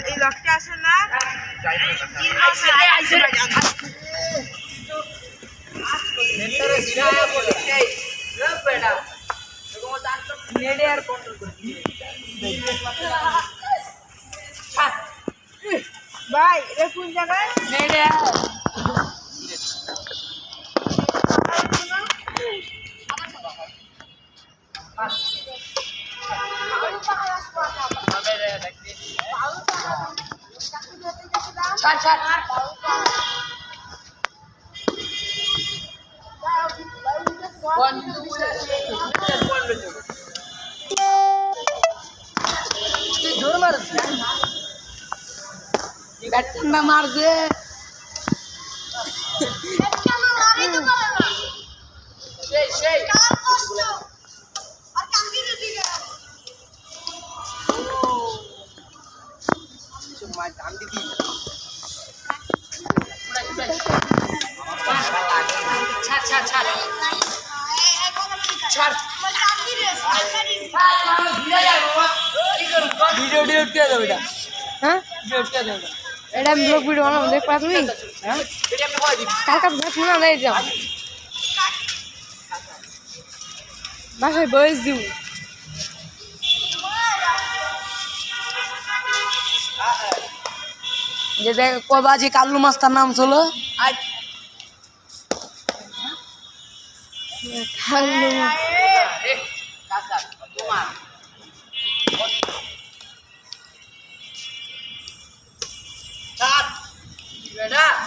এই লোকটা আছে না ভাই এটা কোন জায়গায় ঠান্ডা মারছে ভিডিও ডিলিট করে দাও এটা। হ্যাঁ ডিলিট করে দাও এটা আমি ব্লগ ভিডিও বানাবো দেখ পা তুমি হ্যাঁ কালকা দেখ না দেয় যাও বাসায় বয়স দিব যে দেখ কবাজি কাল্লু মাস্টার নাম ছিল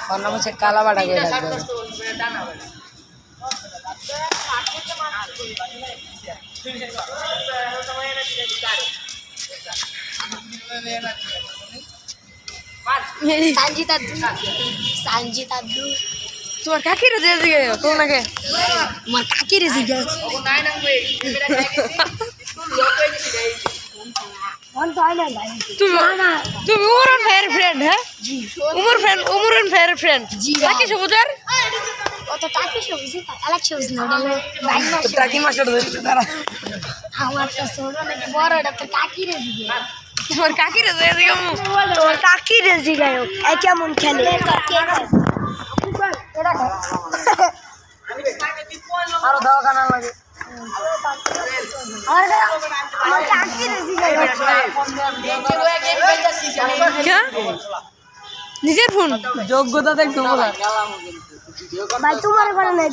ওর নাম হচ্ছে কালাবাটা করে ডাকবে Sanjit Abdu. তোমার কাকির দিকে তোমাকে Mar kaki rezeki. তুমি তুমি উমরন ভাইয়ের ফ্রেন্ড হ্যাঁ উমরন ভাইয়ের ফ্রেন্ড কাকি সবুজার Oto kaki show sih, alak show sih nol. টাকি মাস্টার ধরেছে তারা Awal kesoro nih boro dapet kaki rezeki. তোমার কাকির দিকে তোর কাকি রেজি গায়ক এ কেমন খেলে আরো দোকানা লাগে আমার কাকি রেজি গায়ক নিজের ফোন যোগ্যতা দেখছো বলা ভাই তোমার করে নাই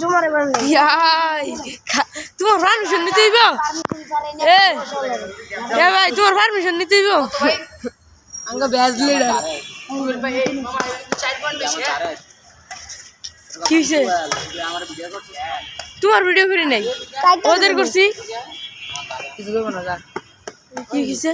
তোমার পারমিশন নিতে হইব এ ভাই তোমার পারমিশন নিতে হইব আঙ্গ ব্যাজ লিডার কি হইছে তোমার ভিডিও করি নাই ওদের করছি কিছু করবো না যা কি হইছে